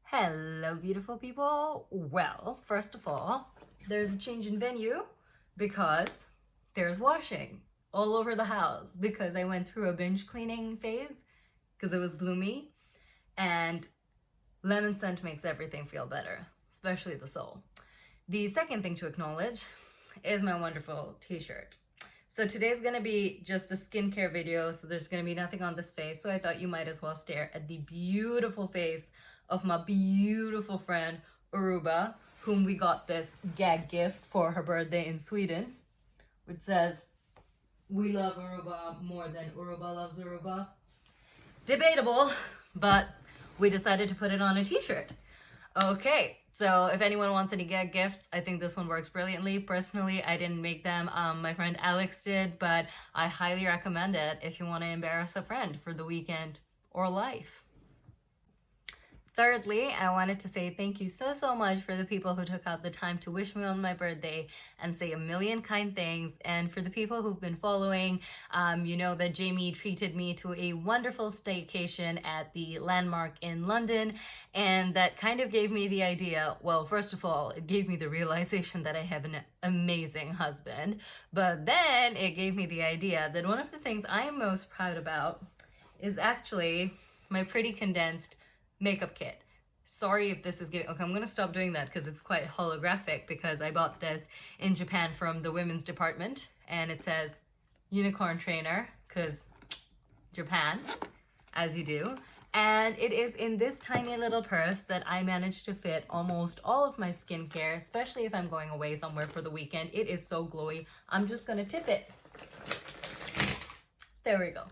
Hello, beautiful people. Well, first of all, there's a change in venue because there's washing all over the house because I went through a binge cleaning phase because it was gloomy, and lemon scent makes everything feel better, especially the soul. The second thing to acknowledge is my wonderful t-shirt. So today's gonna be just a skincare video, so there's gonna be nothing on this face, so I thought you might as well stare at the beautiful face of my beautiful friend Aruba, whom we got this gag gift for her birthday in Sweden, which says, "We love Aruba more than Aruba loves Aruba." Debatable, but we decided to put it on a t-shirt. Okay, so if anyone wants any gag gifts, I think this one works brilliantly. Personally, I didn't make them. My friend Alex did, but I highly recommend it if you want to embarrass a friend for the weekend or life. Thirdly, I wanted to say thank you so much for the people who took out the time to wish me on my birthday and say a million kind things. And for the people who've been following, you know that Jamie treated me to a wonderful staycation at the Landmark in London. And that kind of gave me the idea, well, first of all, it gave me the realization that I have an amazing husband. But then it gave me the idea that one of the things I am most proud about is actually my pretty condensed makeup kit. Sorry if this is giving, okay, I'm gonna stop doing that because it's quite holographic, because I bought this in Japan from the women's department and it says unicorn trainer because Japan, as you do. And it is in this tiny little purse that I managed to fit almost all of my skincare, especially if I'm going away somewhere for the weekend. It is so glowy. I'm just gonna tip it. There we go.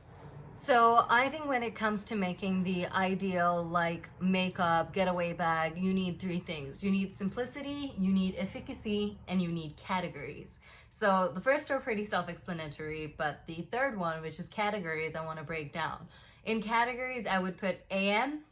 So I think when it comes to making the ideal like makeup getaway bag, you need three things. You need simplicity, you need efficacy, and you need categories. So the first two are pretty self-explanatory, but the third one, which is categories, I want to break down. In categories, I would put AM,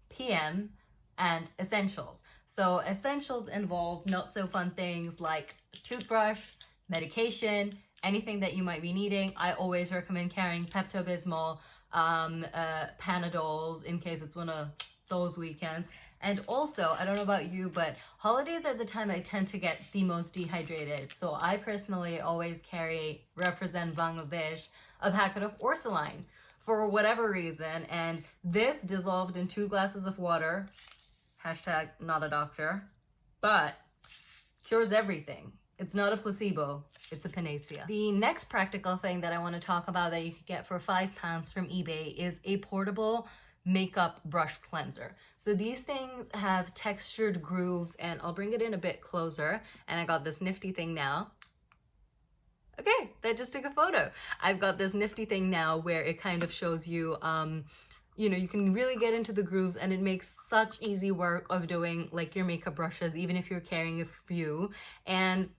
PM, and essentials. So essentials involve not so fun things like toothbrush, medication, anything that you might be needing. I always recommend carrying Pepto Bismal, Panadols in case it's one of those weekends. And also, I don't know about you, but holidays are the time I tend to get the most dehydrated. So I personally always carry, represent Bangladesh, a packet of Orsolline for whatever reason. And this dissolved in 2 glasses of water, hashtag not a doctor, but cures everything. It's not a placebo, it's a panacea. The next practical thing that I want to talk about that you could get for £5 from eBay is a portable makeup brush cleanser. So these things have textured grooves, and I'll bring it in a bit closer. And I got this nifty thing now. Okay, that just took a photo. I've got this nifty thing now where it kind of shows you, you know, you can really get into the grooves, and it makes such easy work of doing like your makeup brushes, even if you're carrying a few. And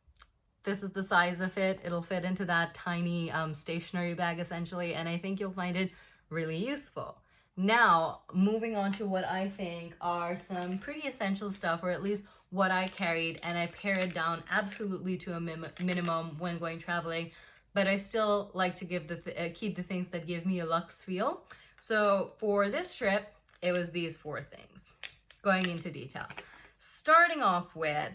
this is the size of it. It'll fit into that tiny stationery bag essentially, and I think you'll find it really useful. Now, moving on to what I think are some pretty essential stuff, or at least what I carried, and I pare it down absolutely to a minimum when going traveling, but I still like to give keep the things that give me a luxe feel. So for this trip, it was these 4 things. Going into detail. Starting off with,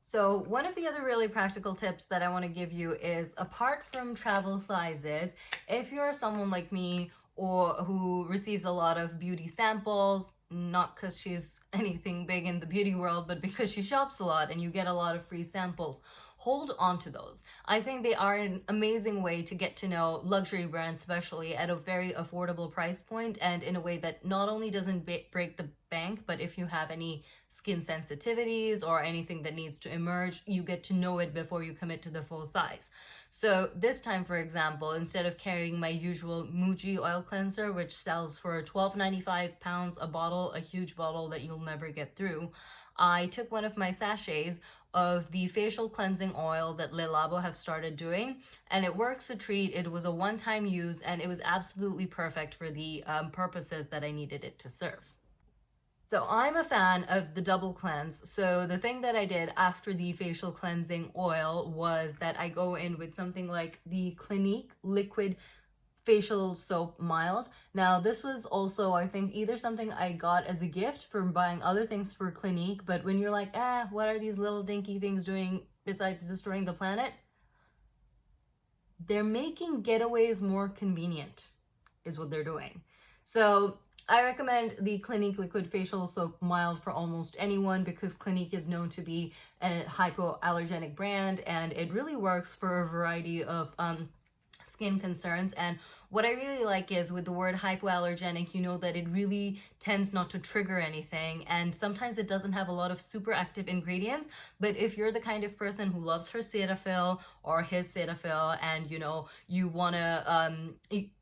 so one of the other really practical tips that I want to give you is, apart from travel sizes, if you're someone like me or who receives a lot of beauty samples, not because she's anything big in the beauty world, but because she shops a lot and you get a lot of free samples, hold on to those. I think they are an amazing way to get to know luxury brands, especially at a very affordable price point, and in a way that not only doesn't break the bank, but if you have any skin sensitivities or anything that needs to emerge, you get to know it before you commit to the full size. So this time, for example, instead of carrying my usual MUJI oil cleanser, which sells for £12.95 a bottle, a huge bottle that you'll never get through, I took one of my sachets of the facial cleansing oil that Labo have started doing, and it works a treat. It was a one-time use, and it was absolutely perfect for the purposes that I needed it to serve. So I'm a fan of the double cleanse. So the thing that I did after the facial cleansing oil was that I go in with something like the Clinique liquid facial soap mild. Now this was also, I think, either something I got as a gift from buying other things for Clinique, but when you're like, what are these little dinky things doing besides destroying the planet? They're making getaways more convenient is what they're doing. So I recommend the Clinique Liquid Facial Soap Mild for almost anyone, because Clinique is known to be a hypoallergenic brand, and it really works for a variety of skin concerns. And what I really like is, with the word hypoallergenic, you know that it really tends not to trigger anything, and sometimes it doesn't have a lot of super active ingredients. But if you're the kind of person who loves her Cetaphil or his Cetaphil, and you know you want to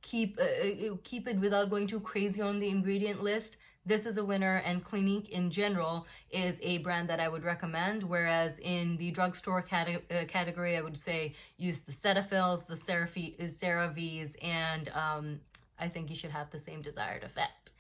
keep it without going too crazy on the ingredient list, this is a winner. And Clinique in general is a brand that I would recommend, whereas in the drugstore category, I would say use the Cetaphils, the CeraVes, and I think you should have the same desired effect.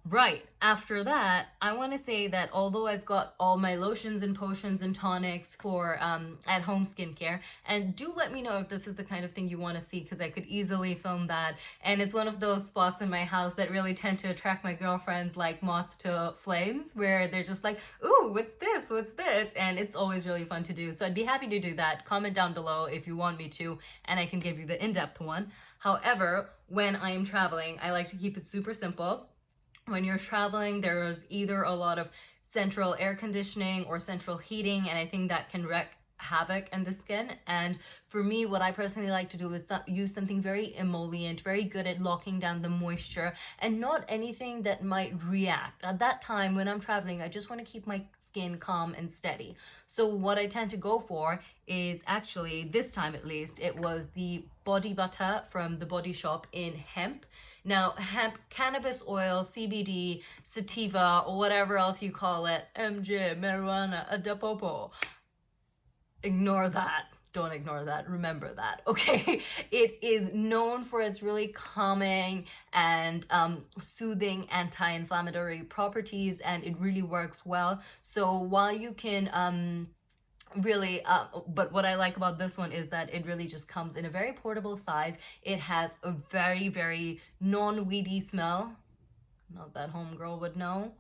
Right, after that, I want to say that although I've got all my lotions and potions and tonics for at-home skincare, and do let me know if this is the kind of thing you want to see, because I could easily film that, and it's one of those spots in my house that really tend to attract my girlfriends like moths to flames, where they're just like, ooh, what's this, and it's always really fun to do. So I'd be happy to do that. Comment down below if you want me to, and I can give you the in-depth one. However, when I am traveling, I like to keep it super simple. When you're traveling, there's either a lot of central air conditioning or central heating, and I think that can wreak havoc in the skin. And for me, what I personally like to do is use something very emollient, very good at locking down the moisture, and not anything that might react. At that time, when I'm traveling, I just want to keep my skin calm and steady. So what I tend to go for is, actually this time at least, it was the body butter from the Body Shop in Hemp. Now, hemp, cannabis oil, CBD, sativa, or whatever else you call it, MJ, marijuana, adapopo. Ignore that. Don't ignore that. Remember that, okay? It is known for its really calming and soothing anti-inflammatory properties, and it really works well. So while you can really but what I like about this one is that it really just comes in a very portable size. It has a very, very non-weedy smell. Not that homegirl would know,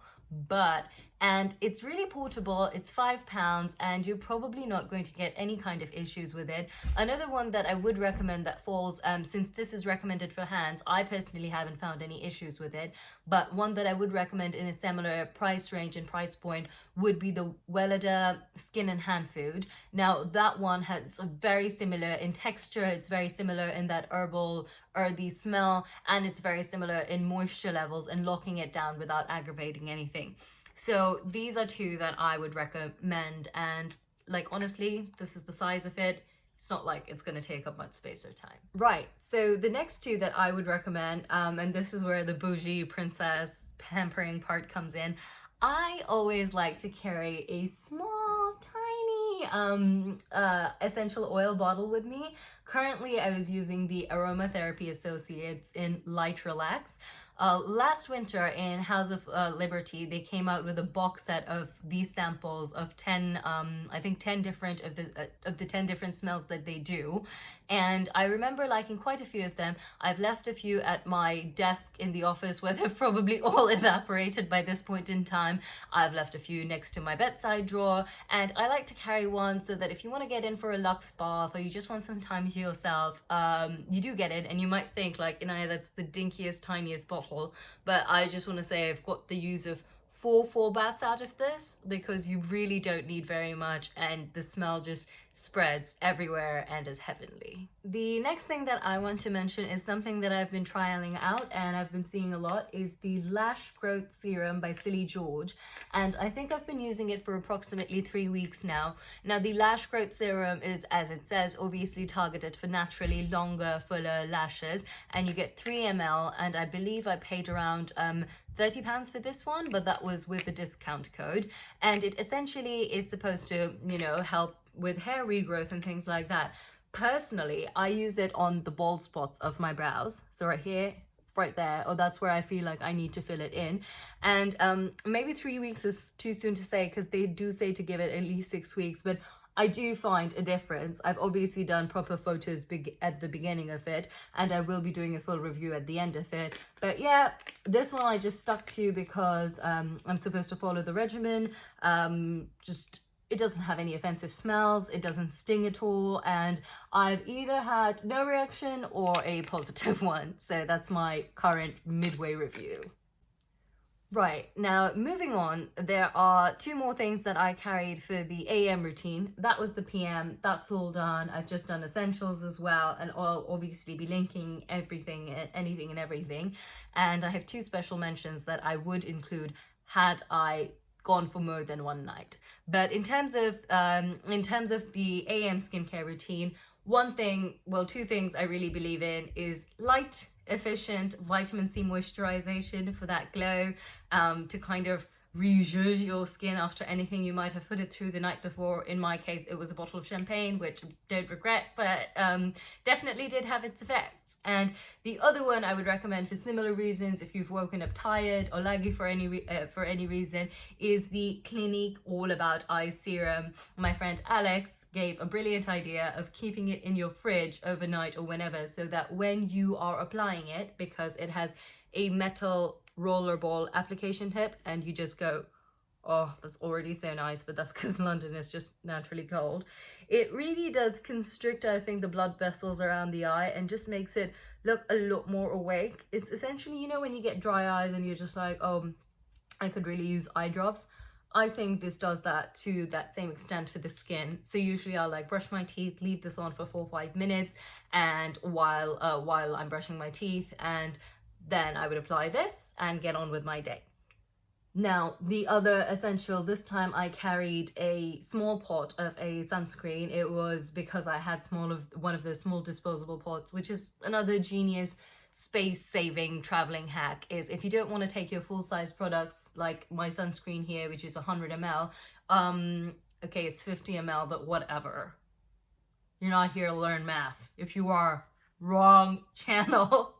and it's really portable. It's £5, and you're probably not going to get any kind of issues with it. Another one that I would recommend that falls, since this is recommended for hands, I personally haven't found any issues with it, but one that I would recommend in a similar price range and price point would be the Weleda Skin and Hand Food. Now that one has a very similar in texture, it's very similar in that herbal, earthy smell, and it's very similar in moisture levels and locking it down without aggravating anything. So these are two that I would recommend, and like honestly, this is the size of it. It's not like it's going to take up much space or time. Right, so the next two that I would recommend, and this is where the bougie princess pampering part comes in. I always like to carry a small, tiny essential oil bottle with me. Currently, I was using the AROMATHERAPY Associates in Light Relax. Last winter in House of Liberty, they came out with a box set of these samples of 10, I think 10 different of the 10 different smells that they do. And I remember liking quite a few of them. I've left a few at my desk in the office where they've probably all evaporated by this point in time. I've left a few next to my bedside drawer, and I like to carry one so that if you want to get in for a luxe bath, or you just want some time to yourself, you do get it. And you might think like, that's the dinkiest, tiniest bottle, but I just want to say I've got the use of 4 baths out of this, because you really don't need very much, and the smell just spreads everywhere and is heavenly. The next thing that I want to mention is something that I've been trialing out and I've been seeing a lot, is the Lash Growth Serum by Silly George, and I think I've been using it for approximately 3 weeks now. Now the Lash Growth Serum is, as it says, obviously targeted for naturally longer, fuller lashes, and you get 3 ml, and I believe I paid around £30 for this one, but that was with a discount code, and it essentially is supposed to, help with hair regrowth and things like that. Personally, I use it on the bald spots of my brows, so right here, right there, or that's where I feel like I need to fill it in. And maybe 3 weeks is too soon to say, because they do say to give it at least 6 weeks, but I do find a difference. I've obviously done proper photos at the beginning of it, and I will be doing a full review at the end of it. But yeah, this one I just stuck to because I'm supposed to follow the regimen. It doesn't have any offensive smells, it doesn't sting at all, and I've either had no reaction or a positive one. So that's my current midway review. Right, now moving on, there are 2 more things that I carried for the AM routine. That was the PM, that's all done. I've just done essentials as well, and I'll obviously be linking everything, anything and everything. And I have 2 special mentions that I would include had I gone for more than one night. But in terms of the AM skincare routine, 2 things I really believe in is light, efficient vitamin C moisturization for that glow, to kind of rejuve your skin after anything you might have put it through the night before. In my case, it was a bottle of champagne, which I don't regret, but definitely did have its effects. And the other one I would recommend for similar reasons, if you've woken up tired or laggy for any reason, is the Clinique All About Eye Serum. My friend Alex gave a brilliant idea of keeping it in your fridge overnight or whenever, so that when you are applying it, because it has a metal rollerball application tip, and you just go, oh, that's already so nice, but that's because London is just naturally cold. It really does constrict, I think, the blood vessels around the eye and just makes it look a lot more awake. It's essentially, you know, when you get dry eyes and you're just like, oh, I could really use eye drops. I think this does that to that same extent for the skin. So usually I'll like brush my teeth, leave this on for 4 or 5 minutes, and while I'm brushing my teeth, and then I would apply this and get on with my day. Now, the other essential, this time I carried a small pot of a sunscreen. It was because I had one of those small disposable pots, which is another genius space-saving traveling hack. Is if you don't want to take your full-size products, like my sunscreen here, which is 100 ml, okay, it's 50 ml, but whatever. You're not here to learn math. If you are, wrong channel.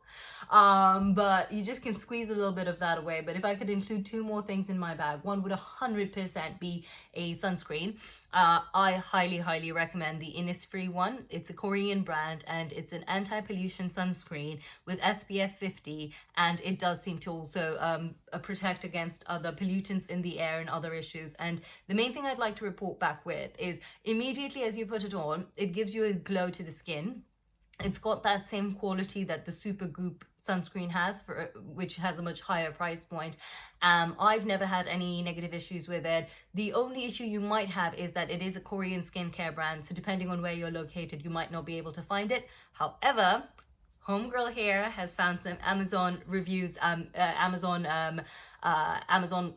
But you just can squeeze a little bit of that away. But if I could include 2 more things in my bag, one would 100% be a sunscreen. I highly recommend the Innisfree one. It's a Korean brand, and it's an anti-pollution sunscreen with SPF 50, and it does seem to also protect against other pollutants in the air and other issues. And the main thing I'd like to report back with is immediately as you put it on, it gives you a glow to the skin. It's got that same quality that the Super Goop sunscreen has, which has a much higher price point. I've never had any negative issues with it. The only issue you might have is that it is a Korean skincare brand, so depending on where you're located, you might not be able to find it. However, homegirl here has found some Amazon reviews, Amazon Amazon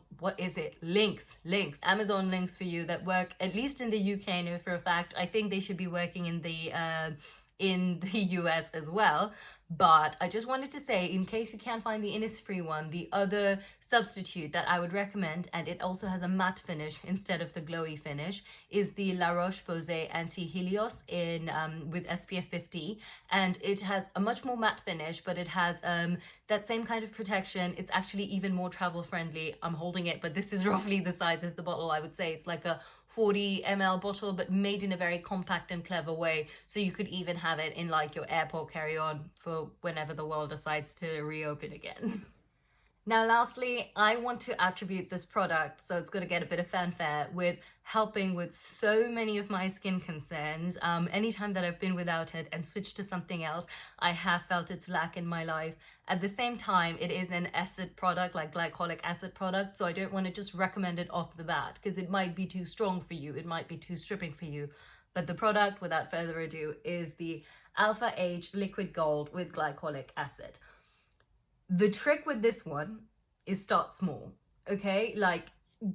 links for you that work, at least in the UK, I know for a fact. I think they should be working in the US as well. But I just wanted to say, in case you can't find the Innisfree one, the other substitute that I would recommend, and it also has a matte finish instead of the glowy finish, is the La Roche-Posay Anti-Helios with SPF 50, and it has a much more matte finish, but it has that same kind of protection. It's actually even more travel friendly. I'm holding it, but this is roughly the size of the bottle. I would say it's like a 40 ml bottle, but made in a very compact and clever way, so you could even have it in like your airport carry-on for whenever the world decides to reopen again. Now lastly, I want to attribute this product, so it's going to get a bit of fanfare, with helping with so many of my skin concerns. Anytime that I've been without it and switched to something else, I have felt its lack in my life. At the same time, it is an acid product, like glycolic acid product, so I don't want to just recommend it off the bat, because it might be too strong for you, it might be too stripping for you. But the product, without further ado, is the Alpha H Liquid Gold with glycolic acid. The trick with this one is start small, okay? Like,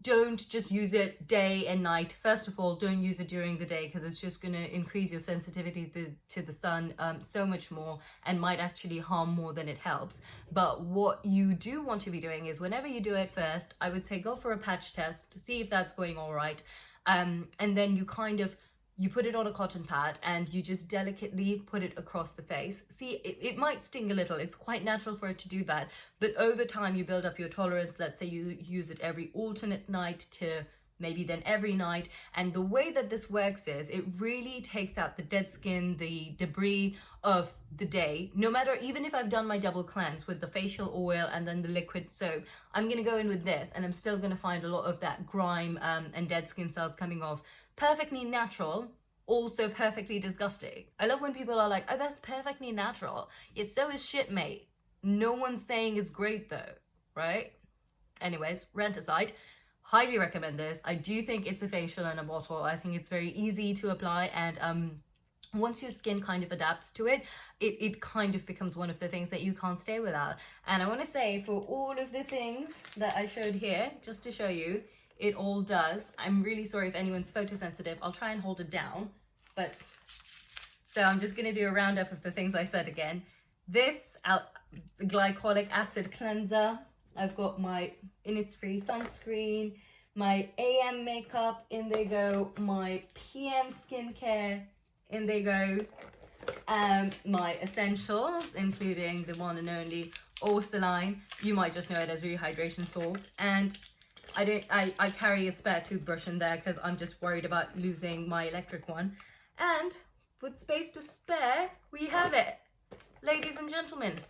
don't just use it day and night. First of all, don't use it during the day, because it's just going to increase your sensitivity to the sun so much more, and might actually harm more than it helps. But what you do want to be doing is, whenever you do it first, I would say go for a patch test, see if that's going all right, and then you put it on a cotton pad and you just delicately put it across the face. See, it might sting a little. It's quite natural for it to do that. But over time, you build up your tolerance. Let's say you use it every alternate night to maybe then every night. And the way that this works is it really takes out the dead skin, the debris of the day. No matter, even if I've done my double cleanse with the facial oil and then the liquid soap, I'm gonna go in with this and I'm still gonna find a lot of that grime and dead skin cells coming off. Perfectly natural, also perfectly disgusting. I love when people are like, oh, that's perfectly natural. Yeah, so is shit, mate. No one's saying it's great though, right? Anyways, rant aside, highly recommend this. I do think it's a facial in a bottle. I think it's very easy to apply, and once your skin kind of adapts to it, it kind of becomes one of the things that you can't stay without. And I want to say, for all of the things that I showed here, just to show you, it all does. I'm really sorry if anyone's photosensitive. I'll try and hold it down, but so I'm just going to do a roundup of the things I said again. This glycolic acid cleanser. I've got my Innisfree sunscreen, my AM makeup, in they go, my PM skincare, in they go, my essentials, including the one and only Orsaline. You might just know it as Rehydration salts. And I carry a spare toothbrush in there because I'm just worried about losing my electric one. And with space to spare, we have it, ladies and gentlemen.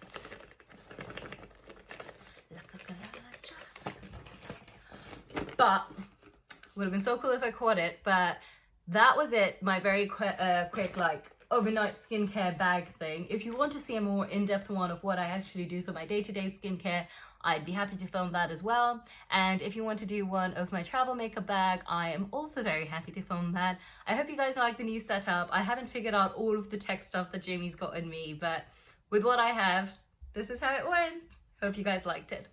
But would have been so cool if I caught it. But that was it, my very quick like overnight skincare bag thing. If you want to see a more in-depth one of what I actually do for my day-to-day skincare, I'd be happy to film that as well. And if you want to do one of my travel makeup bag, I am also very happy to film that. I hope you guys like the new setup. I haven't figured out all of the tech stuff that Jamie's got in me, but with what I have, this is how it went. Hope you guys liked it.